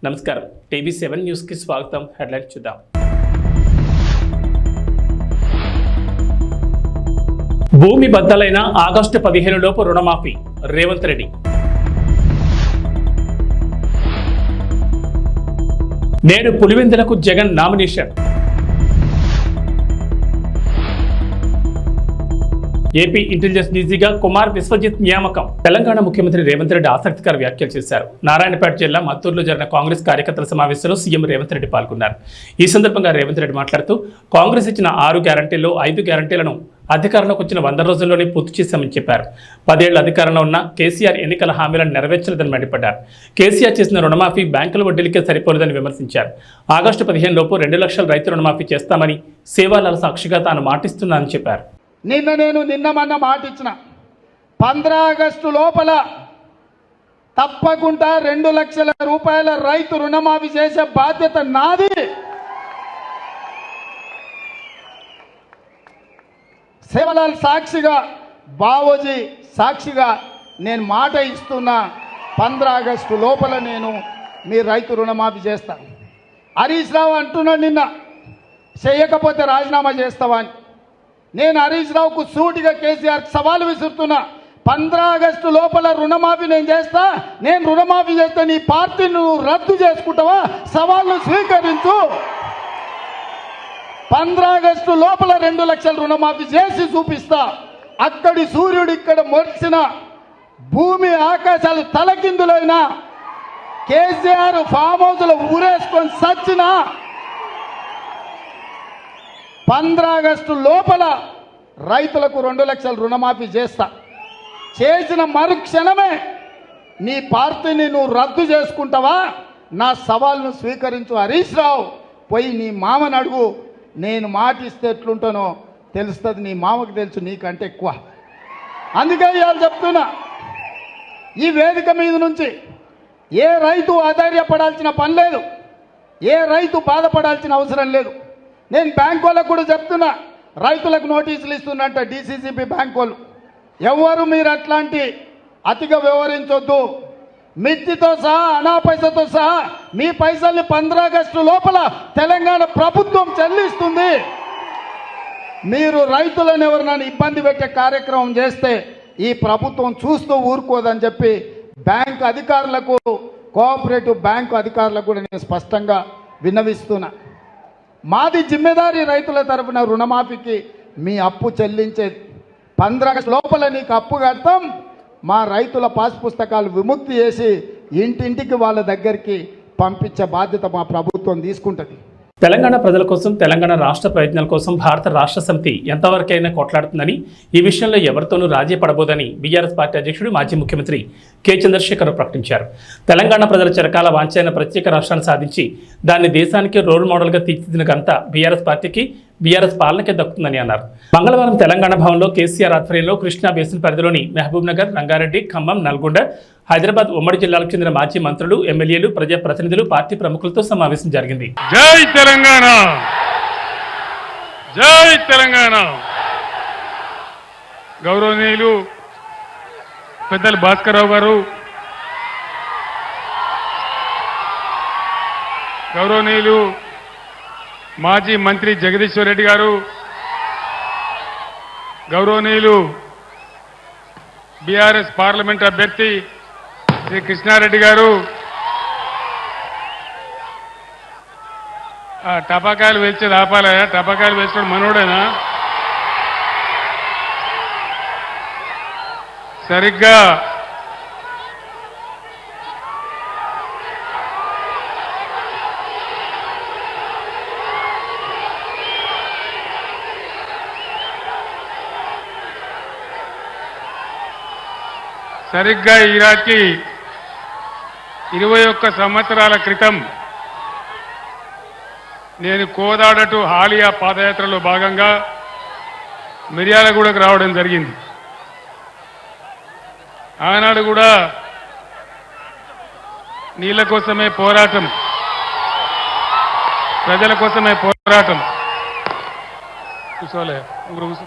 నమస్కారం, TV7 news కి స్వాగతం. హెడ్లైన్స్ చూద్దాం. భూమి బద్దలైన ఆగస్టు 15 లోపు రుణమాఫీ, రేవంత్ రెడ్డి. నేడు పులివెందులకు జగన్ నామినేషన్. ఏపీ ఇంటెలిజెన్స్ డీజీగా కుమార్ విశ్వజిత్ నియామకం. తెలంగాణ ముఖ్యమంత్రి రేవంత్ రెడ్డి ఆసక్తికర వ్యాఖ్యలు చేశారు. నారాయణపేట జిల్లా మత్తూరులో జరిగిన కాంగ్రెస్ కార్యకర్తల సమావేశంలో సీఎం రేవంత్ రెడ్డి పాల్గొన్నారు. ఈ సందర్భంగా రేవంత్ రెడ్డి మాట్లాడుతూ కాంగ్రెస్ ఇచ్చిన 6 గ్యారంటీల్లో 5 గ్యారంటీలను అధికారంలోకి వచ్చిన 100 రోజుల్లోనే పూర్తి చేశామని చెప్పారు. 10 ఏళ్ల అధికారంలో ఉన్న కేసీఆర్ ఎన్నికల హామీలను నెరవేర్చలేదని మండిపడ్డారు. కేసీఆర్ చేసిన రుణమాఫీ బ్యాంకుల వడ్డీలకే సరిపోలేదని విమర్శించారు. ఆగస్టు 15 లోపు 2 లక్షల రైతు రుణమాఫీ చేస్తామని సేవాలాల సాక్షిగా తాను మాటిస్తున్నానని చెప్పారు. నిన్న మాట ఇచ్చిన 15 ఆగస్టు లోపల తప్పకుండా 2 లక్షల రూపాయల రైతు రుణమాఫీ చేసే బాధ్యత నాది. సేవలాల్ సాక్షిగా, బావోజీ సాక్షిగా నేను మాట ఇస్తున్నా. 15 ఆగస్టు లోపల నేను మీ రైతు రుణమాఫీ చేస్తాను. హరీష్ రావు అంటున్నాడు నిన్న, చేయకపోతే రాజీనామా చేస్తావా అని. నేను హరీష్ రావుకు సూటిగా కేసీఆర్ సవాలు విసురుతున్నా. 15 ఆగస్టు లోపల రుణమాఫీ నేను చేస్తా. నేను రుణమాఫీ చేస్తే నీ పార్టీని నువ్వు రద్దు చేసుకుంటావా? సవాళ్ళు స్వీకరించు. 15 ఆగస్టు లోపల 2 లక్షల రుణమాఫీ చేసి చూపిస్తా. అక్కడి సూర్యుడు ఇక్కడ మొరిసిన, భూమి ఆకాశాలు తలకిందులైనా, కేసీఆర్ ఫామ్ హౌస్లో ఊరేసుకొని సచ్చినా 15 ఆగస్టు లోపల రైతులకు 2 లక్షల రుణమాఫీ చేస్తా. చేసిన మరుక్షణమే నీ పార్టీని నువ్వు రద్దు చేసుకుంటావా? నా సవాల్ను స్వీకరించు హరీష్ రావు. పోయి నీ మామని అడుగు. నేను మాట ఇస్తే ఎట్లుంటానో తెలుస్తుంది. నీ మామకు తెలుసు నీకంటే ఎక్కువ. అందుకే ఇవాళ చెప్తున్నా, ఈ వేదిక మీద నుంచి ఏ రైతు ఆధైర్యపడాల్సిన పని లేదు, ఏ రైతు బాధపడాల్సిన అవసరం లేదు. నేను బ్యాంక్ వాళ్ళకు కూడా చెప్తున్నా, రైతులకు నోటీసులు ఇస్తున్నట్ట DCCB బ్యాంక్ వాళ్ళు. ఎవరు మీరు అట్లాంటి అతిగా వ్యవహరించొద్దు. మిత్తితో సహా, అనా పైసతో సహా మీ పైసల్ని 15 ఆగస్టు లోపల తెలంగాణ ప్రభుత్వం చెల్లిస్తుంది. మీరు రైతులను ఎవరినైనా ఇబ్బంది పెట్టే కార్యక్రమం చేస్తే ఈ ప్రభుత్వం చూస్తూ ఊరుకోదని చెప్పి బ్యాంక్ అధికారులకు, కోఆపరేటివ్ బ్యాంకు అధికారులకు కూడా నేను స్పష్టంగా విన్నవిస్తున్నా. మాది జిమ్మెదారీ రైతుల తరఫున రుణమాఫీకి మీ అప్పు చెల్లించేది. 15 ఆగస్టు లోపల నీకు అప్పు కడతాం. మా రైతుల పాస్ పుస్తకాలు విముక్తి చేసి ఇంటింటికి వాళ్ళ దగ్గరికి పంపించే బాధ్యత మా ప్రభుత్వం తీసుకుంటుంది. తెలంగాణ ప్రజల కోసం, తెలంగాణ రాష్ట్ర ప్రయోజనాల కోసం భారత రాష్ట్ర సమితి ఎంతవరకైనా కొట్లాడుతుందని, ఈ విషయంలో ఎవరితోనూ రాజీ పడబోదని బీఆర్ఎస్ పార్టీ అధ్యక్షుడు, మాజీ ముఖ్యమంత్రి కె చంద్రశేఖర్ ప్రకటించారు. తెలంగాణ ప్రజల చిరకాల వాంఛైన ప్రత్యేక రాష్ట్రాన్ని సాధించి దాన్ని దేశానికి రోల్ మోడల్గా తీర్చిదిద్దిన ఘనత బీఆర్ఎస్ పార్టీకి, బీఆర్ఎస్ పాలనకే దక్కుతుందని అన్నారు. మంగళవారం తెలంగాణ భవన్లో కేసీఆర్ ఆధ్వర్యంలో కృష్ణా బేసిన్ పరిధిలోని మహబూబ్ నగర్, రంగారెడ్డి, ఖమ్మం, నల్గొండ, హైదరాబాద్ ఉమ్మడి జిల్లాలకు చెందిన మాజీ మంత్రులు, ఎమ్మెల్యేలు, ప్రజాప్రతినిధులు, పార్టీ ప్రముఖులతో సమావేశం జరిగింది. జై తెలంగాణ, జై తెలంగాణ. గౌరవనీయులు పెద్దలు భాస్కర్రావు గారు, గౌరవనీయులు మాజీ మంత్రి జగదీశ్వర్ రెడ్డి గారు, గౌరవనీయులు బీఆర్ఎస్ పార్లమెంట్ అభ్యర్థి శ్రీ కృష్ణారెడ్డి గారు, టపాకాయలు వేల్చేది ఆపాలయా? టపాకాయలు వేసుకోవడం మనోడేనా? సరిగ్గా ఈ రాత్రి 21 సంవత్సరాల క్రితం నేను కోదాడ టు హాలియా పాదయాత్రలో భాగంగా మిర్యాలగూడకు రావడం జరిగింది. ఆనాడు కూడా నీళ్ల కోసమే పోరాటం, ప్రజల కోసమే పోరాటం. కూర్చోలే ముగ్గురు కూర్చో.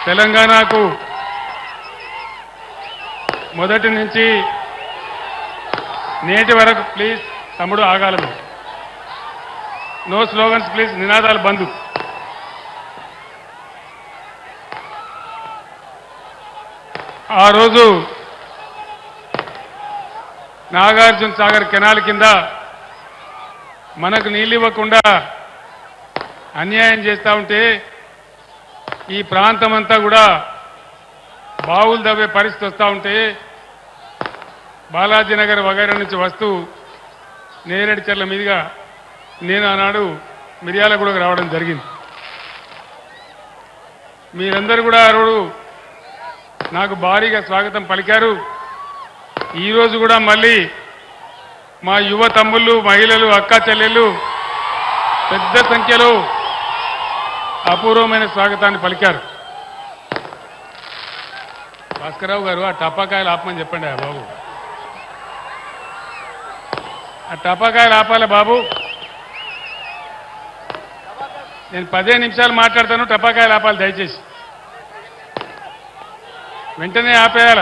తెలంగాణకు మొదటి నుంచి నేటి వరకు ప్లీజ్ తమ్ముడు ఆగాలి. నో స్లోగన్స్ ప్లీజ్, నినాదాలు బంధు. ఆ రోజు నాగార్జున సాగర్ కెనాల్ కింద మనకు నీళ్ళు ఇవ్వకుండా అన్యాయం చేస్తూ ఉంటే ఈ ప్రాంతం అంతా కూడా బావులు దవ్వే పరిస్థితి వస్తూ ఉంటే బాలాజీనగర్ వగైరా నుంచి వస్తూ నేరేడు చెర్ల మీదుగా నేను ఆనాడు మిర్యాలగూడకు రావడం జరిగింది. మీరందరూ కూడా ఆ రోజు నాకు భారీగా స్వాగతం పలికారు. ఈరోజు కూడా మళ్ళీ మా యువ తమ్ముళ్ళు, మహిళలు, అక్కా చెల్లెళ్ళు పెద్ద సంఖ్యలో అపూర్వమైన స్వాగతాన్ని పలికారు. భాస్కరరావు గారు ఆ టపాకాయలు ఆపమని చెప్పండి బాబు. ఆ టపాకాయలు ఆపాలి బాబు. నేను 15 నిమిషాలు మాట్లాడతాను, టపాకాయలు ఆపాలి దయచేసి. వెంటనే ఆపేయాల.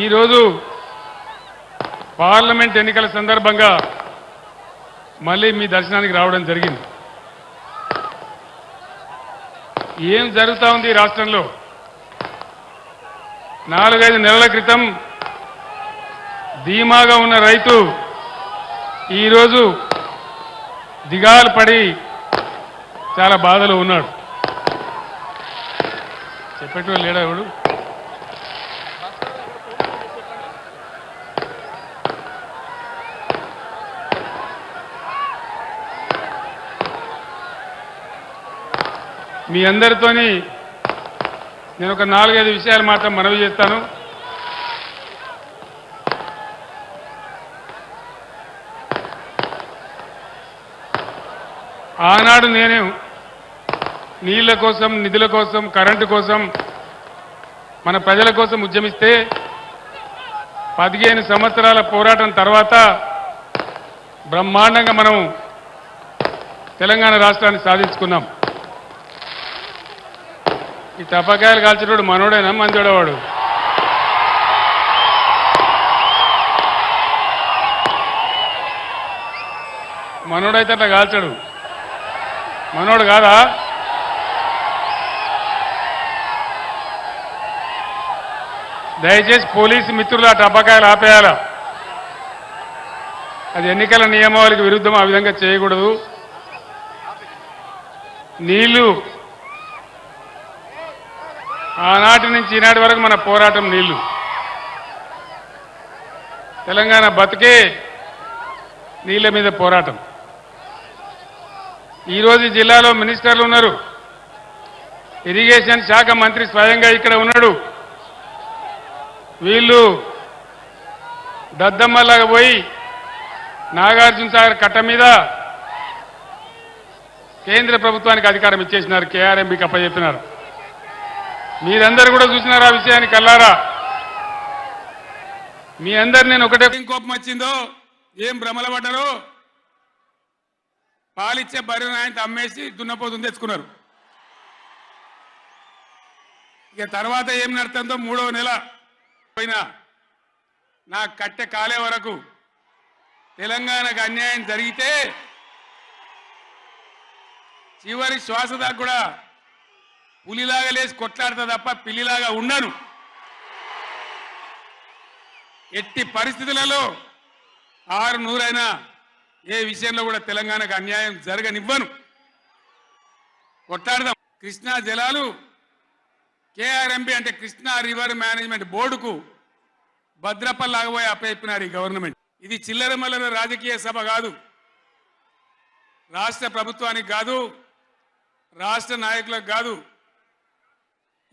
ఈరోజు పార్లమెంట్ ఎన్నికల సందర్భంగా మళ్ళీ మీ దర్శనానికి రావడం జరిగింది. ఏం జరుగుతూ ఉంది ఈ రాష్ట్రంలో? 4-5 నెలల క్రితం ధీమాగా ఉన్న రైతు ఈరోజు దిగాలు పడి చాలా బాధలో ఉన్నాడు. చెప్పేటోళ్ళు లేడా ఎవడు? మీ అందరితోని నేను ఒక 4-5 విషయాలు మాత్రం మనవి చేస్తాను. ఆనాడు నేను నీళ్ల కోసం, నిధుల కోసం, కరెంటు కోసం, మన ప్రజల కోసం ఉద్యమిస్తే 15 సంవత్సరాల పోరాటం తర్వాత బ్రహ్మాండంగా మనం తెలంగాణ రాష్ట్రాన్ని సాధించుకున్నాం. ఈ టపాకాయలు కాల్చేటోడు మనోడేనా మంచోడేవాడు? మనోడైతే అట్లా కాల్చాడు, మనోడు కాదా? దయచేసి పోలీసు మిత్రులు ఆ టపాకాయలు ఆపేయాల. అది ఎన్నికల నియమావళికి విరుద్ధం, ఆ విధంగా చేయకూడదు. నీళ్లు ఆనాటి నుంచి ఈనాటి వరకు మన పోరాటం నీళ్లు. తెలంగాణ బతుకే నీళ్ల మీద పోరాటం. ఈరోజు జిల్లాలో మినిస్టర్లు ఉన్నారు. ఇరిగేషన్ శాఖ మంత్రి స్వయంగా ఇక్కడ ఉన్నాడు. వీళ్ళు దద్దమ్మలాగా పోయి నాగార్జున సాగర్ కట్ట మీద కేంద్ర ప్రభుత్వానికి అధికారం ఇచ్చేసినారు, కేఆర్ఎంబీకి అప్పచెప్పినారు. మీరందరూ కూడా చూసినారు ఆ విషయాన్ని కల్లారా. మీ అందరు నేను ఒకటే, కోపం వచ్చిందో ఏం భ్రమల పడ్డారో, పాలిచ్చే బర్రెను ఆయన అమ్మేసి దున్నపోతుంది తెచ్చుకున్నారు. ఇక తర్వాత ఏం నడుతుందో 3వ నెల పోయినా నా కట్టె కాలే వరకు తెలంగాణకు అన్యాయం జరిగితే చివరి శ్వాస దాకా కూడా పులిలాగా లేచి కొట్లాడతా తప్ప పిల్లిలాగా ఉండను. ఎట్టి పరిస్థితులలో 600 ఏ విషయంలో కూడా తెలంగాణకు అన్యాయం జరగనివ్వను. కొట్లాడదాం. కృష్ణా జలాలు కేఆర్ఎంబి అంటే కృష్ణా రివర్ మేనేజ్మెంట్ బోర్డుకు భద్రపల్లాగబోయి అప్పచెప్పినారు ఈ గవర్నమెంట్. ఇది చిల్లర మల్లర రాజకీయ సభ కాదు, రాష్ట్ర ప్రభుత్వానికి కాదు, రాష్ట్ర నాయకులకు కాదు.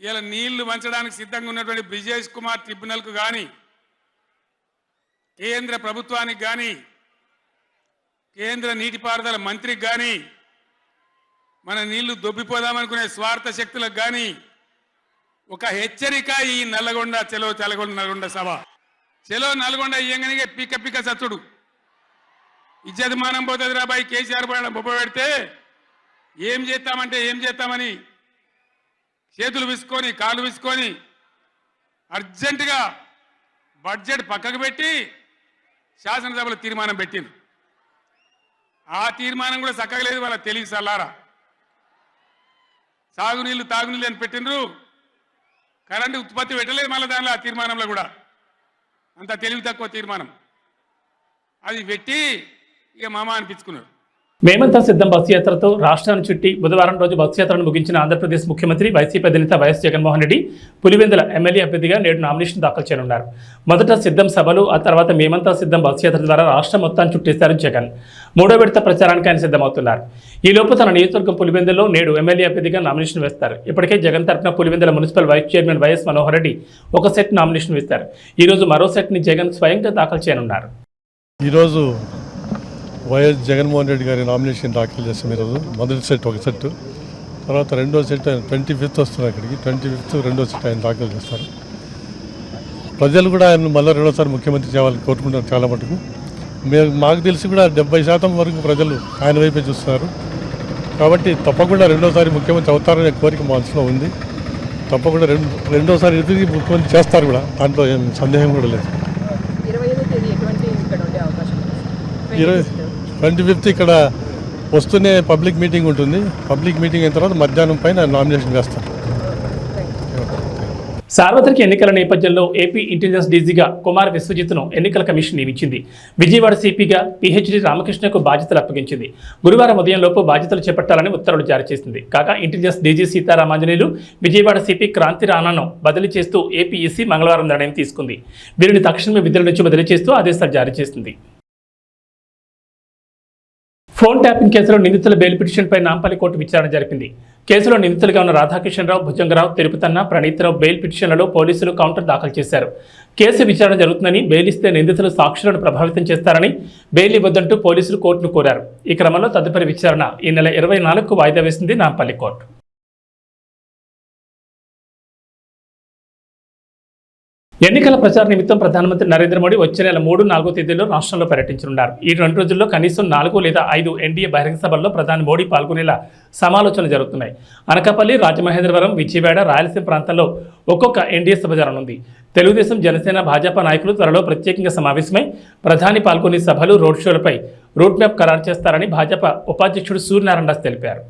ఇలా నీళ్లు వంచడానికి సిద్ధంగా ఉన్నటువంటి బ్రిజేష్ కుమార్ ట్రిబ్యునల్కు కానీ, కేంద్ర ప్రభుత్వానికి కానీ, కేంద్ర నీటిపారుదల మంత్రికి కానీ, మన నీళ్లు దొబ్బిపోదామనుకునే స్వార్థ శక్తులకు కానీ ఒక హెచ్చరిక ఈ నల్లగొండ చెలో నల్గొండ సభ. చెలో నల్గొండ ఇయ్యంగానే పిక్క పిక్క సచ్చుడు ఇజ్జతమానం పోతుంది రాబాయి. కేసీఆర్ బొబ్బ పెడితే ఏం చేస్తామంటే ఏం చేస్తామని చేతులు విసుకొని కాళ్ళు విసుకొని అర్జెంటుగా బడ్జెట్ పక్కకు పెట్టి శాసనసభలో తీర్మానం పెట్టింది. ఆ తీర్మానం కూడా చక్కగా లేదు. వాళ్ళ తెలివి సల్లారా సాగునీళ్ళు తాగునీళ్ళు అని పెట్టినరు, కరెంటు ఉత్పత్తి పెట్టలేదు. మళ్ళీ దానిలో ఆ తీర్మానంలో కూడా అంత తెలివి తక్కువ తీర్మానం అది పెట్టి ఇక మామ అనిపించుకున్నారు. మేమంతా సిద్ధం బస్సు యాత్రతో రాష్ట్రాన్ని చుట్టి బుధవారం రోజు బస్సు యాత్రను ముగించిన ఆంధ్రప్రదేశ్ ముఖ్యమంత్రి వైసీపీ అధినేత వైఎస్ జగన్మోహన్ రెడ్డి పులివెందుల ఎమ్మెల్యే అభ్యర్థిగా నేడు నామినేషన్ దాఖలు చేయనున్నారు. మొదట సిద్ధం సభలు, ఆ తర్వాత మేమంతా సిద్ధం బస్సు యాత్ర ద్వారా రాష్ట్రం మొత్తాన్ని చుట్టేశారు జగన్. మూడో విడత ప్రచారానికి ఆయన సిద్ధమవుతున్నారు. ఈ లోపు తన నియోజకవర్గం పులివెందులో నేడు ఎమ్మెల్యే అభ్యర్థిగా నామినేషన్ వేస్తారు. ఇప్పటికే జగన్ తరఫున Pulivendula municipal vice chairman YS Manohar Reddy ఒక సెట్ నామినేషన్ వేస్తారు. ఈ రోజు మరో సెట్ని జగన్ స్వయంగా దాఖలు చేయనున్నారు. ఈరోజు వైఎస్ జగన్మోహన్ రెడ్డి గారి నామినేషన్ దాఖలు చేస్తాం. ఈరోజు మొదటి సెట్ ఒక సెట్, తర్వాత రెండో సెట్ ఆయన 25th వస్తున్నారు. ఇక్కడికి 25th రెండో సెట్ ఆయన దాఖలు చేస్తారు. ప్రజలు కూడా ఆయన మళ్ళీ రెండోసారి ముఖ్యమంత్రి చేయాలని కోరుకుంటారు చాలా మటుకు. మాకు తెలిసి కూడా 70% వరకు ప్రజలు ఆయన వైపే చూస్తున్నారు. కాబట్టి తప్పకుండా రెండోసారి ముఖ్యమంత్రి అవుతారనే కోరిక మా మనసులో ఉంది. తప్పకుండా రెండోసారి ఎదురు ముఖ్యమంత్రి చేస్తారు కూడా, దాంట్లో ఏం సందేహం కూడా లేదు. 25th ఇక్కడ వస్తూనే పబ్లిక్ మీటింగ్ ఉంటుంది. పబ్లిక్ మీటింగ్ అయిన తర్వాత మధ్యాహ్నం పైన నామినేషన్ వేస్తారు. సార్వత్రిక ఎన్నికల నేపథ్యంలో ఏపీ ఇంటెలిజెన్స్ డీజీగా కుమార్ విశ్వజిత్ను ఎన్నికల కమిషన్ నియమించింది. విజయవాడ సిపిగా పిహెచ్డి రామకృష్ణకు బాధ్యతలు అప్పగించింది. గురువారం ఉదయంలోపు బాధ్యతలు చేపట్టాలని ఉత్తర్వులు జారీ చేసింది. కాగా intelligence DG Seetharamanjaneyulu Vijayawada CP Kranthi రాణాను బదిలీ చేస్తూ ఏపీఈసీ మంగళవారం నిర్ణయం తీసుకుంది. వీరిని తక్షణమే విధుల నుంచి బదిలీ చేస్తూ ఆదేశాలు జారీ చేసింది. ఫోన్ ట్యాపింగ్ కేసులో నిందితుల బెయిల్ పిటిషన్పై నాంపల్లి కోర్టు విచారణ జరిపింది. కేసులో నిందితులుగా ఉన్న రాధాకిషన్రావు, భుజంగరావు, తిరుపతన్న, ప్రణీత్రావు బెయిల్ పిటిషన్లలో పోలీసులు కౌంటర్ దాఖలు చేశారు. కేసు విచారణ జరుగుతుందని, బెయిల్ ఇస్తే నిందితులు సాక్షులను ప్రభావితం చేస్తారని బెయిల్ ఇవ్వద్దంటూ పోలీసులు కోర్టును కోరారు. ఈ క్రమంలో తదుపరి విచారణ ఈ నెల 24కు వాయిదా వేసింది నాంపల్లి కోర్టు. ఎన్నికల ప్రచార నిమిత్తం ప్రధానమంత్రి నరేంద్ర మోడీ వచ్చే నెల 3, 4 తేదీల్లో రాష్ట్రంలో పర్యటించనున్నారు. ఈ 2 రోజుల్లో కనీసం 4 లేదా 5 ఎన్డీఏ బహిరంగ సభల్లో ప్రధాని మోడీ పాల్గొనేలా సమాలోచనలు జరుగుతున్నాయి. అనకాపల్లి, రాజమహేంద్రవరం, విజయవాడ, రాయలసీమ ప్రాంతాల్లో ఒక్కొక్క ఎన్డీఏ సభ జరగనుంది. తెలుగుదేశం, జనసేన, భాజపా నాయకులు త్వరలో ప్రత్యేకంగా సమావేశమై ప్రధాని పాల్గొనే సభలు, రోడ్ షోలపై రూట్ మ్యాప్ ఖరారు చేస్తారని భాజపా ఉపాధ్యక్షుడు సూర్యనారాయణ దాస్ తెలిపారు.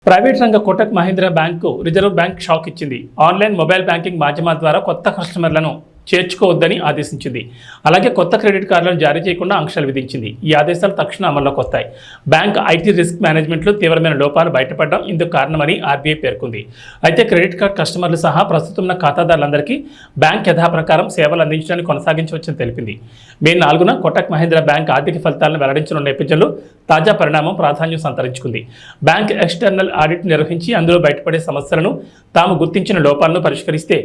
ప్రైవేట్ రంగ Kotak Mahindra bank reserve bank shock ఇచ్చింది. ఆన్లైన్, మొబైల్ బ్యాంకింగ్ మాధ్యమాల ద్వారా కొత్త కస్టమర్లను చేర్చుకోవద్దని ఆదేశించింది. అలాగే కొత్త క్రెడిట్ కార్డులను జారీ చేయకుండా ఆంక్షలు విధించింది. ఈ ఆదేశాలు తక్షణ అమల్లోకి వస్తాయి. బ్యాంక్ ఐటీ రిస్క్ మేనేజ్మెంట్లో తీవ్రమైన లోపాలు బయటపడడం ఇందుకు కారణమని ఆర్బీఐ పేర్కొంది. అయితే క్రెడిట్ కార్డు కస్టమర్లు సహా ప్రస్తుతం ఉన్న ఖాతాదారులందరికీ బ్యాంక్ యథాప్రకారం సేవలు అందించడానికి కొనసాగించవచ్చని తెలిపింది. మే 4న కోటక్ మహీంద్రా బ్యాంక్ ఆర్థిక ఫలితాలను వెల్లడించనున్న నేపథ్యంలో తాజా పరిణామం ప్రాధాన్యం సంతరించుకుంది. బ్యాంక్ ఎక్స్టర్నల్ ఆడిట్ నిర్వహించి అందులో బయటపడే సమస్యలను, తాము గుర్తించిన లోపాలను పరిష్కరిస్తే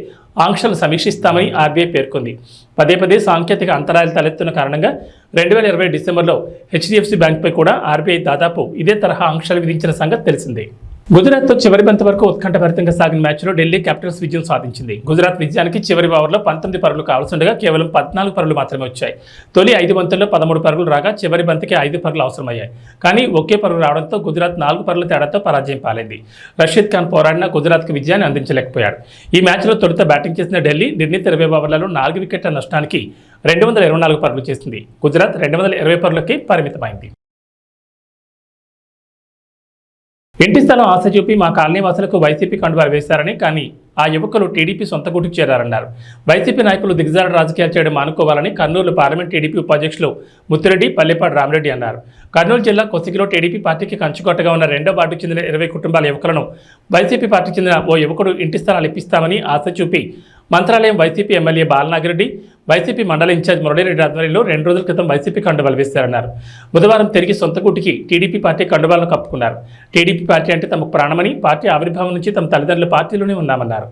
ఆంక్షలు సమీక్షిస్తామని ఆర్బీఐ పేర్కొంది. పదే సాంకేతిక అంతరాయాలు తలెత్తున్న కారణంగా 2020 డిసెంబర్లో హెచ్డిఎఫ్సి బ్యాంక్పై కూడా ఆర్బీఐ దాదాపు ఇదే తరహా ఆంక్షలు విధించిన సంగతి తెలిసిందే. గుజరాత్తో చివరి బంతి వరకు ఉత్కంఠభరితంగా సాగిన మ్యాచ్లో ఢిల్లీ క్యాపిటల్స్ విజయం సాధించింది. గుజరాత్ విజయానికి చివరి ఓవర్లో 19 పరుగులు కావాల్సిండగా కేవలం 14 పరుగులు మాత్రమే వచ్చాయి. తొలి 5 బంతుల్లో 13 పరుగులు రాగా చివరి బంతికి 5 పరుగులు అవసరమయ్యాయి. కానీ ఒకే పరుగు రావడంతో గుజరాత్ 4 పరుగుల తేడాతో పరాజయం పాలైంది. రషీద్ ఖాన్ పోరాడిన గుజరాత్కి విజయాన్ని అందించలేకపోయాడు. ఈ మ్యాచ్లో తొలుత బ్యాటింగ్ చేసిన ఢిల్లీ నిర్ణీత 20 ఓవర్లలో 4 వికెట్ల నష్టానికి 224 పరుగులు చేసింది. గుజరాత్ 220 పరుగులకి పరిమితమైంది. ఇంటి స్థలం ఆశ చూపి మా కాలనీ వాసులకు వైసీపీ కండువాలు వేశారని, కానీ ఆ యువకులు టీడీపీ సొంత గూటికి చేరారన్నారు. వైసీపీ నాయకులు దిగజారుడు రాజకీయాలు చేయడం మానుకోవాలని కర్నూలు పార్లమెంట్ టీడీపీ ఉపాధ్యక్షులు ముత్తిరెడ్డి, పల్లెపాటి రామిరెడ్డి అన్నారు. కర్నూలు జిల్లా కొసిగిలో టీడీపీ పార్టీకి కంచుకొట్టగా ఉన్న 2వ వార్డుకు చెందిన 20 కుటుంబాల యువకులను వైసీపీ పార్టీకి చెందిన ఓ యువకుడు ఇంటి స్థలాలు ఇప్పిస్తామని ఆశ చూపి Mantralayam YCP MLA Balanagi Reddy, YCP మండల ఇన్ఛార్జ్ మురళీరెడ్డి ఆధ్వర్యంలో 2 రోజుల క్రితం వైసీపీ కండువాలు వేశారన్నారు. బుధవారం తిరిగి సొంత గూటికి టీడీపీ పార్టీ కండువాలను కప్పుకున్నారు. టీడీపీ పార్టీ అంటే తమకు ప్రాణమని, పార్టీ ఆవిర్భావం నుంచి తమ తల్లిదండ్రుల పార్టీలోనే ఉన్నామన్నారు.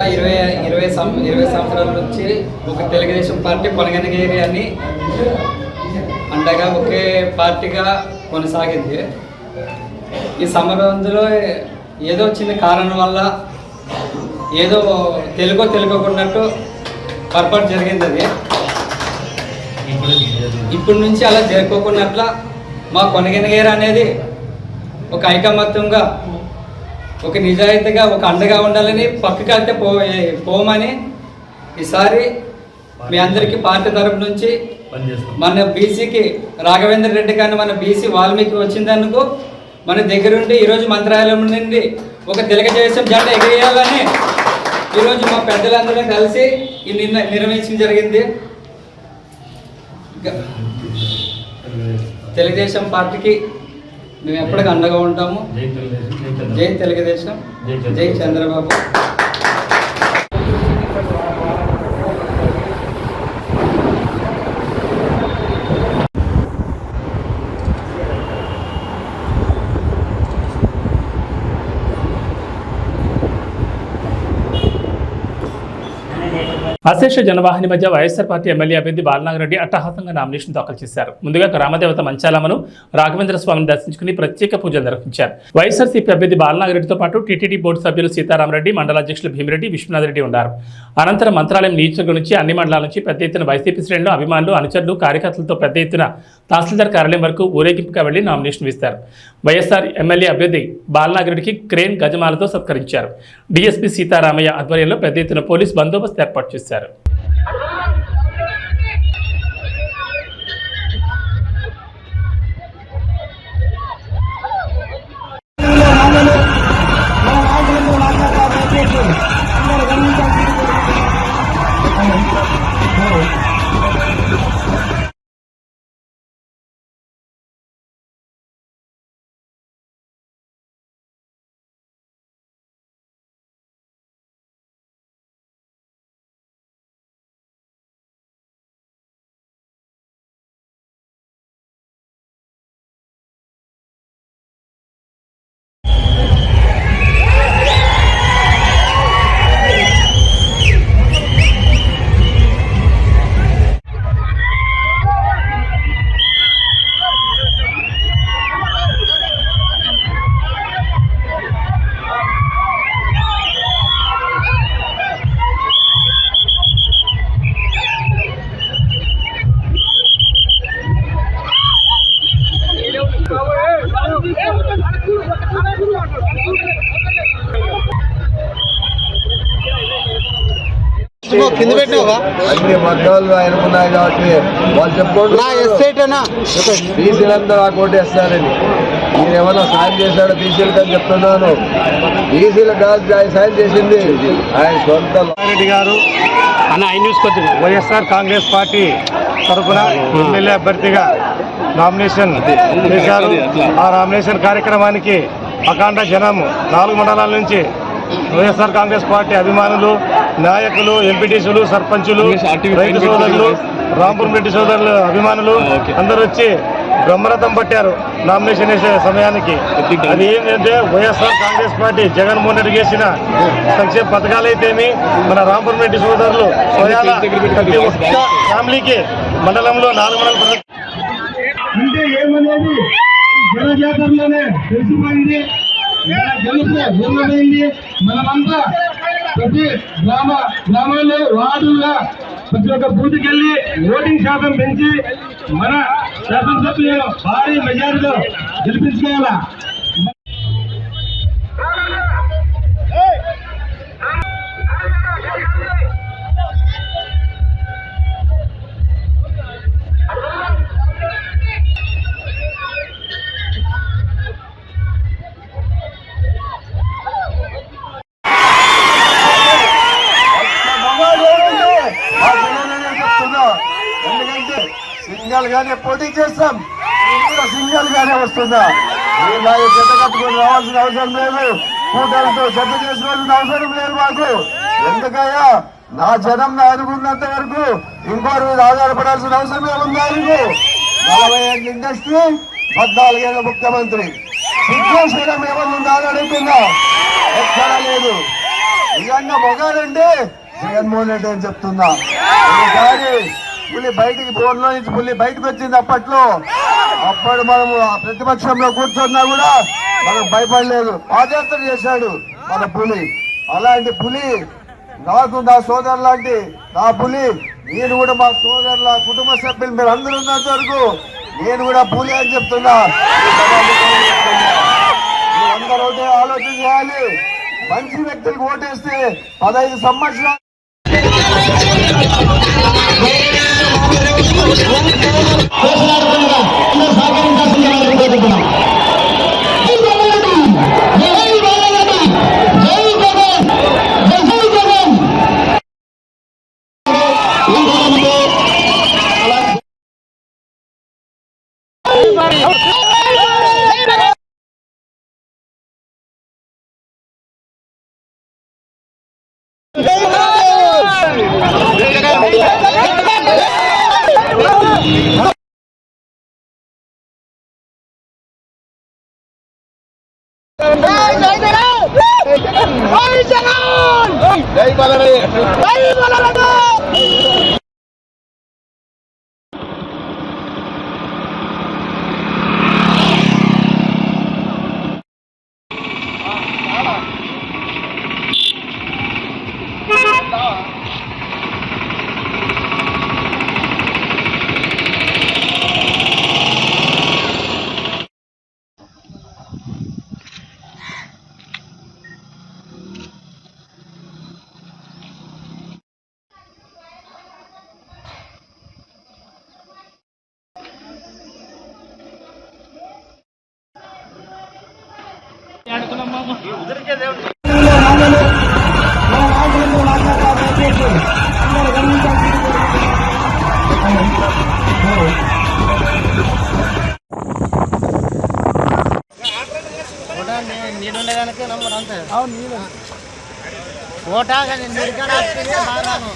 20 20 సంవత్సరాల నుంచి ఒక తెలుగుదేశం పార్టీ కొనగనగిరి అని అండగా ఒకే పార్టీగా కొనసాగింది. ఈ సమరంలో ఏదో చిన్న కారణం వల్ల ఏదో తెలుగుకున్నట్టు పొరపాటు జరిగింది. అది ఇప్పటి నుంచి అలా జరుపుకున్నట్ల మా కొనగనగిరి అనేది ఒక ఐకమత్యంగా, ఒక నిజాయితీగా, ఒక అండగా ఉండాలని పక్కకి వెళ్తే పోమని ఈసారి మీ అందరికీ పార్టీ తరపు నుంచి మన బీసీకి రాఘవేంద్ర రెడ్డి కానీ మన బీసీ వాల్మీకి వచ్చిందనుకో మన దగ్గరుండి ఈరోజు మంత్రాలయం నుండి ఒక తెలుగుదేశం జెండా ఎగిరేయాలని ఈరోజు మా పెద్దలందరూ కలిసి ఈ నిర్వహించడం జరిగింది. తెలుగుదేశం పార్టీకి మేము ఎప్పటికీ అండగా ఉంటాము. జై తెలుగుదేశం, జై చంద్రబాబు. అశేష జనవాహిని మధ్య వైఎస్ఆర్ పార్టీ ఎమ్మెల్యే అభ్యర్థి బాలనాగిరెడ్డి అట్టహాసంగా నామినేషన్ దాఖలు చేశారు. ముందుగా గ్రామదేవత మంచాలమ్మను రాఘవేంద్ర స్వామిని దర్శించుకుని ప్రత్యేక పూజలు నిర్వహించారు. వైఎస్ఆర్సీపీ అభ్యర్థి బాలనాగిరెడ్డితో పాటు టీటీడీ బోర్డు సభ్యులు సీతారామరెడ్డి, మండల అధ్యక్షులు భీమిరెడ్డి, విశ్వనాథ్ రెడ్డి ఉన్నారు. అనంతరం మంత్రాలయం నియోజకవర్గం నుంచి అన్ని మండలాల నుంచి పెద్ద ఎత్తున వైసీపీ శ్రేణులు, అభిమానులు, అనుచరులు, కార్యకర్తలతో పెద్ద ఎత్తున తహసీల్దార్ కార్యాలయం వరకు ఊరేగింపుగా వెళ్లి నామినేషన్ వేస్తారు. వైఎస్ఆర్ ఎమ్మెల్యే అభ్యర్థి బాలనాగిరెడ్డికి క్రేన్ గజమాలతో సత్కరించారు. డీఎస్పీ సీతారామయ్య ఆధ్వర్యంలో పెద్ద ఎత్తున పోలీస్ బందోబస్తు ఏర్పాటు చేశారు. అన్ని వర్గాలు ఆయనకున్నాయి కాబట్టి వాళ్ళు చెప్పుకుంటున్నారు బీసీలందరూ ఆ కోటి వేస్తారని. మీరు ఏమన్నా సాయం చేశాడో బీసీలకు అని చెప్తున్నాను. బీసీలకు కాదు ఆయన సాయం చేసింది ఆయన సొంత. రెడ్డి గారు వైఎస్ఆర్ కాంగ్రెస్ పార్టీ తరఫున ఎమ్మెల్యే అభ్యర్థిగా నామినేషన్ చేశారు. ఆ నామినేషన్ కార్యక్రమానికి అఖండ జనం 4 మండలాల నుంచి వైఎస్ఆర్ కాంగ్రెస్ పార్టీ అభిమానులు, నాయకులు, ఎంపీటీసీలు, సర్పంచులు, రైతు సోదరులు, రాంపురం రెడ్డి సోదరులు అభిమానులు అందరూ వచ్చి బ్రహ్మరథం పట్టారు నామినేషన్ వేసే సమయానికి. అది ఏంటంటే వైఎస్ఆర్ కాంగ్రెస్ పార్టీ జగన్మోహన్ రెడ్డి చేసిన సంక్షేమ పథకాలైతేమి, మన రాంపురం రెడ్డి సోదరులు స్వయాల ప్రతి ఒక్క ఫ్యామిలీకి మండలంలో 4 మండలం అంటే ఏమనేది జనజాతరలోనే తెలిసిపోయింది. ఏమైంది మనమంతా ప్రతి గ్రామాల్లో వార్డుల్లో ప్రతి ఒక్క బూత్కి వెళ్ళి ఓటింగ్ శాతం పెంచి మన శాసనసభ్యులను భారీ మెజారిటీలో గెలిపించుకోవాలా. ఎందుకంటే సింగల్ గానే పోటీ చేస్తాం, సింగల్ గానే వస్తుందా. చెత్త కట్టుకొని రావాల్సిన అవసరం లేదు, కూటమితో చెత్త చేసుకోవాల్సిన అవసరం లేదు మాకు. ఎందుకయ్యా నా జనం నా అనుకున్నంత వరకు ఇంకోరి మీద ఆధారపడాల్సిన అవసరమే ఉంది. ఆయనకు 40 ఏళ్ళ ఇండస్ట్రీ, 14 ఏళ్ళ ముఖ్యమంత్రి. సిద్ధేశ్వరం ఏమన్నా ఉందా అని అడుగుతున్నా, ఎక్కడా లేదు. నిజంగా మొగాడంటే జగన్మోహన్ రెడ్డి అని చెప్తున్నా. ఒకసారి పులి బయటికి బోర్లో నుంచి పులి బయటకు వచ్చింది అప్పట్లో. అప్పుడు మనము ప్రతిపక్షంలో కూర్చున్నా కూడా మనం భయపడలేదు. పాదయాత్ర చేశాడు మన పులి. అలాంటి పులి నాకు నా సోదరు లాంటి నా పులి. నేను కూడా మా సోదరుల కుటుంబ సభ్యులు మీరు అందరూ ఉన్నంత వరకు నేను కూడా పులి అని చెప్తున్నా. మీరందరూ ఒకటే ఆలోచన చేయాలి. మంచి వ్యక్తులకు ఓటేస్తే 15 సంవత్సరాలు నీడుండేదానికి నంబర్ అంతే. అవును నీళ్ళు ఓటా కానీ నీడికాడ బాగాను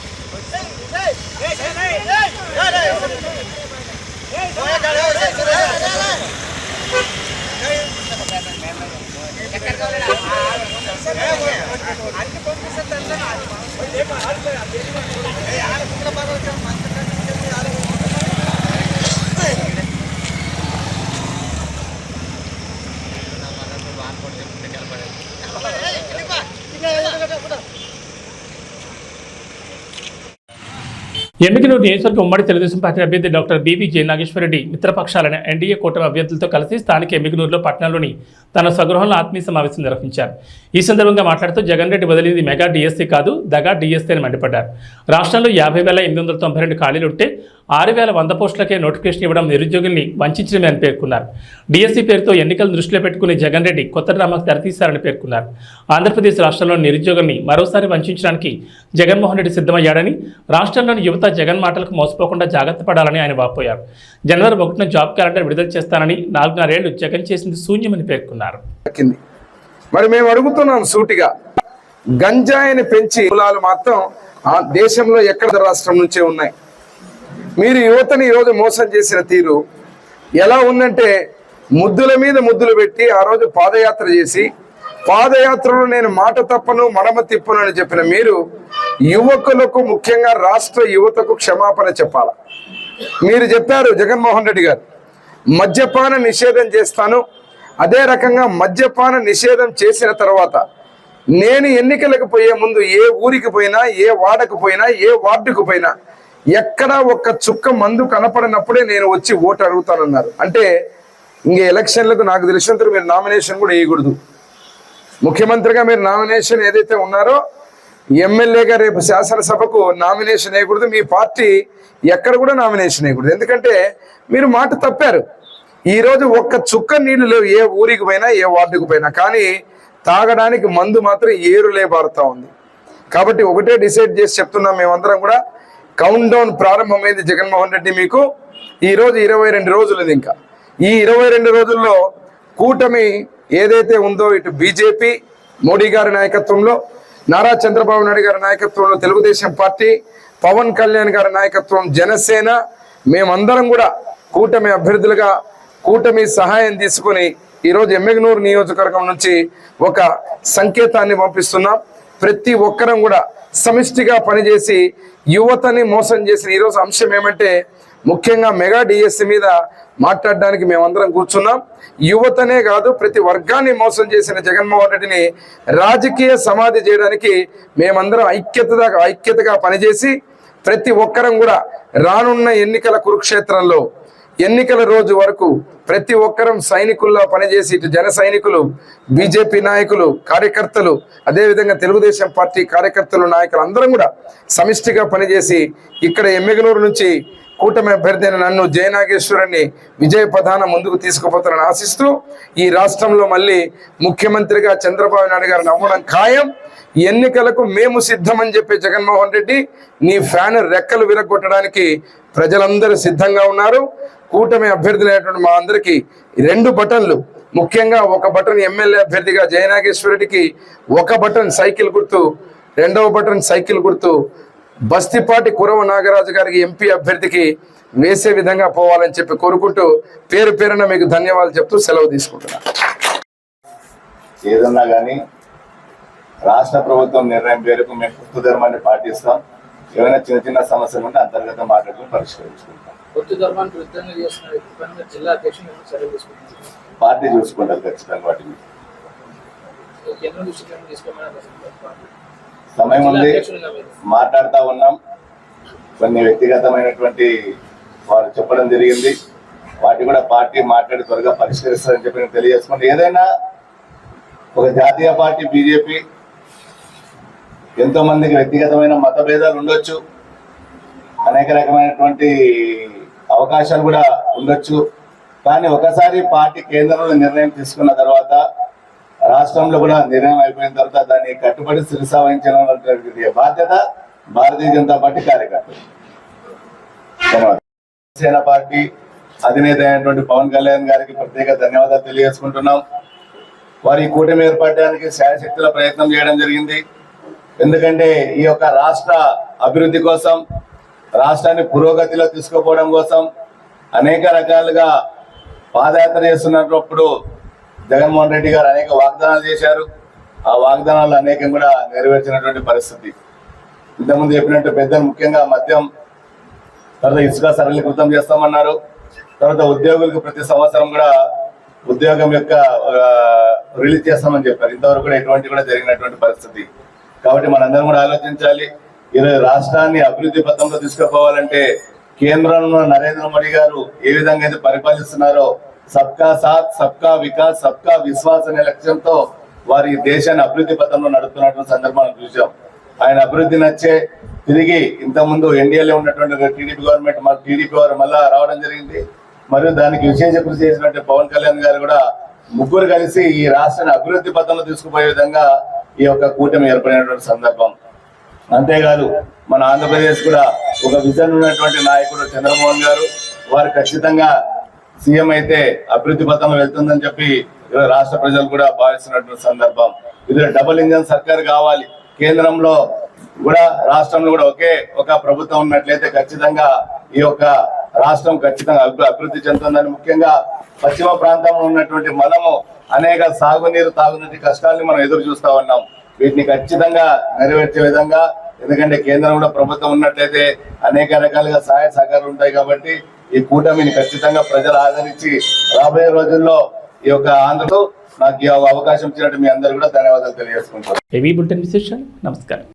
ఎమ్మిగనూరు నియోజకవర్గ ఉమ్మడి తెలుగుదేశం పార్టీ అభ్యర్థి డాక్టర్ బీవీ జె నాగేశ్వరరెడ్డి మిత్రపక్షాలైన ఎన్డీఏ కూటమి అభ్యర్థులతో కలిసి స్థానిక ఎమ్మిగనూరులో పట్టణంలోని తన స్వగృహంలో ఆత్మీయ సమావేశం నిర్వహించారు. ఈ సందర్భంగా మాట్లాడుతూ జగన్ రెడ్డి వదిలింది మెగా డిఎస్సీ కాదు దగా డిఎస్సీ అని మండిపడ్డారు. రాష్ట్రంలో 50,892 ఖాళీలుంటే 6,100 పోస్టులకే నోటిఫికేషన్ ఇవ్వడం నిరుద్యోగుల్ని వంచడమే అని పేర్కొన్నారు. డిఎస్సీ పేరుతో ఎన్నికలు దృష్టిలో పెట్టుకుని జగన్ రెడ్డి కొత్త డ్రామాకు తెరతీశారని పేర్కొన్నారు. ఆంధ్రప్రదేశ్ రాష్ట్రంలోని నిరుద్యోగుల్ని మరోసారి వంచడానికి జగన్మోహన్ రెడ్డి సిద్ధమయ్యాడని, రాష్ట్రంలోని యువత జగన్ మాటలకు మోసపోకుండా జాగ్రత్త పడాలని ఆయన వాపోయారు. జనవరి 1న జాబ్ క్యాలెండర్ విడుదల చేస్తానని, 4.5 ఏళ్లు జగన్ చేసింది శూన్యమని పేర్కొన్నారు. మరి మేము అడుగుతున్నాం సూటిగా, గంజాయిని పెంచి కులాలు మాత్రం ఆ దేశంలో ఎక్కడ రాష్ట్రం నుంచే ఉన్నాయి. మీరు యువతని ఈరోజు మోసం చేసిన తీరు ఎలా ఉందంటే, ముద్దుల మీద ముద్దులు పెట్టి ఆ రోజు పాదయాత్ర చేసి, పాదయాత్రలో నేను మాట తప్పను మడమ తిప్పను అని చెప్పిన మీరు యువకులకు, ముఖ్యంగా రాష్ట్ర యువతకు క్షమాపణ చెప్పాలా. మీరు చెప్పారు జగన్మోహన్ రెడ్డి గారు మద్యపాన నిషేధం చేస్తాను, అదే రకంగా మద్యపాన నిషేధం చేసిన తర్వాత నేను ఎన్నికలకు పోయే ముందు ఏ ఊరికి పోయినా, ఏ వాడకు పోయినా, ఏ వార్డుకు పోయినా ఎక్కడా ఒక్క చుక్క మందు కనపడినప్పుడే నేను వచ్చి ఓటు అడుగుతానన్నారు. అంటే ఇంక ఎలక్షన్లకు నాకు తెలిసినంత మీరు నామినేషన్ కూడా వేయకూడదు. ముఖ్యమంత్రిగా మీరు నామినేషన్ ఏదైతే ఉన్నారో, ఎమ్మెల్యేగా రేపు శాసనసభకు నామినేషన్ వేయకూడదు. మీ పార్టీ ఎక్కడ కూడా నామినేషన్ వేయకూడదు. ఎందుకంటే మీరు మాట తప్పారు. ఈరోజు ఒక్క చుక్క నీళ్లు లేవు ఏ ఊరికి పోయినా, ఏ వార్డుకు పోయినా. కానీ తాగడానికి మందు మాత్రం ఏరులే బారుతా ఉంది. కాబట్టి ఒకటే డిసైడ్ చేసి చెప్తున్నాం మేమందరం కూడా, కౌంట్ డౌన్ ప్రారంభమైంది జగన్మోహన్ రెడ్డి. మీకు ఈరోజు 22 రోజులు. ఇంకా ఈ 22 రోజుల్లో కూటమి ఏదైతే ఉందో, ఇటు బీజేపీ మోడీ గారి నాయకత్వంలో, నారా చంద్రబాబు నాయుడు గారి నాయకత్వంలో తెలుగుదేశం పార్టీ, పవన్ కళ్యాణ్ గారి నాయకత్వం జనసేన, మేమందరం కూడా కూటమి అభ్యర్థులుగా కూటమి సహాయం తీసుకుని ఈరోజు ఎమ్మిగనూరు నియోజకవర్గం నుంచి ఒక సంకేతాన్ని పంపిస్తున్నాం. ప్రతి ఒక్కరం కూడా సమిష్టిగా పనిచేసి యువతని మోసం చేసిన ఈరోజు అంశం ఏమంటే ముఖ్యంగా మెగా డిఎస్సి మీద మాట్లాడడానికి మేమందరం కూర్చున్నాం. యువతనే కాదు ప్రతి వర్గాన్ని మోసం చేసిన జగన్మోహన్ రెడ్డిని రాజకీయ సమాధి చేయడానికి మేమందరం ఐక్యతగా పనిచేసి ప్రతి ఒక్కరం కూడా రానున్న ఎన్నికల కురుక్షేత్రంలో ఎన్నికల రోజు వరకు ప్రతి ఒక్కరం సైనికుల్లా పనిచేసి ఇటు జన సైనికులు, బీజేపీ నాయకులు, కార్యకర్తలు, అదేవిధంగా తెలుగుదేశం పార్టీ కార్యకర్తలు, నాయకులు అందరం కూడా సమిష్టిగా పనిచేసి ఇక్కడ ఎమ్మిగనూరు నుంచి కూటమి అభ్యర్థి అయిన నన్ను జయనాగేశ్వరుని విజయ పథాన ముందుకు తీసుకుపోతానని ఆశిస్తూ ఈ రాష్ట్రంలో మళ్ళీ ముఖ్యమంత్రిగా చంద్రబాబు నాయుడు గారిని అవ్వడం ఖాయం. ఎన్నికలకు మేము సిద్ధమని చెప్పే జగన్మోహన్ రెడ్డి నీ ఫ్యాన్ రెక్కలు విరగొట్టడానికి ప్రజలందరూ సిద్ధంగా ఉన్నారు. కూటమి అభ్యర్థులైనటువంటి మా అందరికీ 2 బటన్లు, ముఖ్యంగా ఒక బటన్ ఎమ్మెల్యే అభ్యర్థిగా జయనాగేశ్వరుడికి, ఒక బటన్ సైకిల్ గుర్తు, 2వ బటన్ సైకిల్ గుర్తు బస్తిపాటి కురవ నాగరాజు గారికి ఎంపీ అభ్యర్థికి వేసే విధంగా పోవాలని చెప్పి కోరుకుంటూ పేరు పేరున మీకు ధన్యవాదాలు చెప్తూ సెలవు తీసుకుంటున్నాను. ఏదన్నా కానీ రాష్ట్ర ప్రభుత్వం నిర్ణయం పేరుకు మేము హిందూ ధర్మాన్ని పాటిస్తాం. ఏమైనా చిన్న చిన్న సమస్యలు ఉంటే అంతర్గత మాటలు పరిష్కరించుకుంటాం. పార్టీ చూసుకుంటారు ఖచ్చితంగా. వాటిని సమయం ఉంది, మాట్లాడుతూ ఉన్నాం. కొన్ని వ్యక్తిగతమైనటువంటి వారు చెప్పడం జరిగింది, వాటి కూడా పార్టీ మాట్లాడి త్వరగా పరిష్కరిస్తారని చెప్పి నేను తెలియజేసుకుంటే, ఏదైనా ఒక జాతీయ పార్టీ బీజేపీ ఎంతో మందికి వ్యక్తిగతమైన మతభేదాలు ఉండొచ్చు, అనేక రకమైనటువంటి అవకాశాలు కూడా ఉండొచ్చు. కానీ ఒకసారి పార్టీ కేంద్రంలో నిర్ణయం తీసుకున్న తర్వాత, రాష్ట్రంలో కూడా నిర్ణయం అయిపోయిన తర్వాత దాన్ని కట్టుబడి శిరసా వహించిన బాధ్యత భారతీయ జనతా పార్టీ కార్యకర్తలు. ధన్యవాదాలు. జనసేన పార్టీ అధినేత అయినటువంటి పవన్ కళ్యాణ్ గారికి ప్రత్యేక ధన్యవాదాలు తెలియజేసుకుంటున్నాం. వారి కూటమి ఏర్పడడానికి శాయశక్తుల ప్రయత్నం చేయడం జరిగింది. ఎందుకంటే ఈ యొక్క రాష్ట్ర అభివృద్ధి కోసం, రాష్ట్రాన్ని పురోగతిలో తీసుకుపోవడం కోసం అనేక రకాలుగా పాదయాత్ర చేస్తున్నప్పుడు జగన్మోహన్ రెడ్డి గారు అనేక వాగ్దానాలు చేశారు. ఆ వాగ్దానాలు అనేకం కూడా నెరవేర్చినటువంటి పరిస్థితి. ఇంతకుముందు చెప్పినట్టు పెద్దలు ముఖ్యంగా మద్యం, తర్వాత ఇసుక సరళీకృతం చేస్తామన్నారు. తర్వాత ఉద్యోగులకు ప్రతి సంవత్సరం కూడా ఉద్యోగం యొక్క రిలీజ్ చేస్తామని చెప్పారు. ఇంతవరకు కూడా ఎటువంటి కూడా జరిగినటువంటి పరిస్థితి. కాబట్టి మనందరం కూడా ఆలోచించాలి. ఈరోజు రాష్ట్రాన్ని అభివృద్ధి పథంలో తీసుకుపోవాలంటే కేంద్రంలో నరేంద్ర మోడీ గారు ఏ విధంగా అయితే పరిపాలిస్తున్నారో, సబ్కా సాత్, సబ్కా వికాస్, సబ్కా విశ్వాస్ అనే లక్ష్యంతో వారి దేశాన్ని అభివృద్ధి పథంలో నడుపుతున్నటువంటి సందర్భాన్ని చూసాం. ఆయన అభివృద్ధి నచ్చే తిరిగి ఇంతకుముందు ఎన్డీఏలో ఉన్నటువంటి టీడీపీ గవర్నమెంట్ టీడీపీ వారు మళ్ళా రావడం జరిగింది. మరియు దానికి విశేష కృషి చేసినటువంటి పవన్ కళ్యాణ్ గారు కూడా ముగ్గురు కలిసి ఈ రాష్ట్రాన్ని అభివృద్ధి పథంలో తీసుకుపోయే విధంగా ఈ యొక్క కూటమి ఏర్పడినటువంటి సందర్భం. అంతేకాదు మన ఆంధ్రప్రదేశ్ కూడా ఒక విజన్ ఉన్నటువంటి నాయకుడు చంద్రమోహన్ గారు, వారు ఖచ్చితంగా సీఎం అయితే అభివృద్ధి పథంలో వెళ్తుందని చెప్పి రాష్ట్ర ప్రజలు కూడా భావిస్తున్నటువంటి సందర్భం. ఇది డబుల్ ఇంజన్ సర్కార్ కావాలి. కేంద్రంలో కూడా రాష్ట్రంలో కూడా ఒకే ఒక ప్రభుత్వం ఉన్నట్లయితే ఖచ్చితంగా ఈ యొక్క రాష్ట్రం ఖచ్చితంగా అభివృద్ధి చెందుతుందని, ముఖ్యంగా పశ్చిమ ప్రాంతంలో ఉన్నటువంటి మనము అనేక సాగునీరు, తాగునీటి కష్టాలని మనం ఎదురు చూస్తా ఉన్నాం. వీటిని ఖచ్చితంగా నెరవేర్చే విధంగా, ఎందుకంటే కేంద్రం కూడా ప్రభుత్వం ఉన్నట్లయితే అనేక రకాలుగా సహాయ సహకారాలు ఉంటాయి. కాబట్టి ఈ కూటమిని ఖచ్చితంగా ప్రజలు ఆదరించి రాబోయే రోజుల్లో ఈ యొక్క ఆంధ్రలో నాకు ఈ అవకాశం ఇచ్చినట్టు మీ అందరూ కూడా ధన్యవాదాలు తెలియజేసుకుంటారు. నమస్కారం.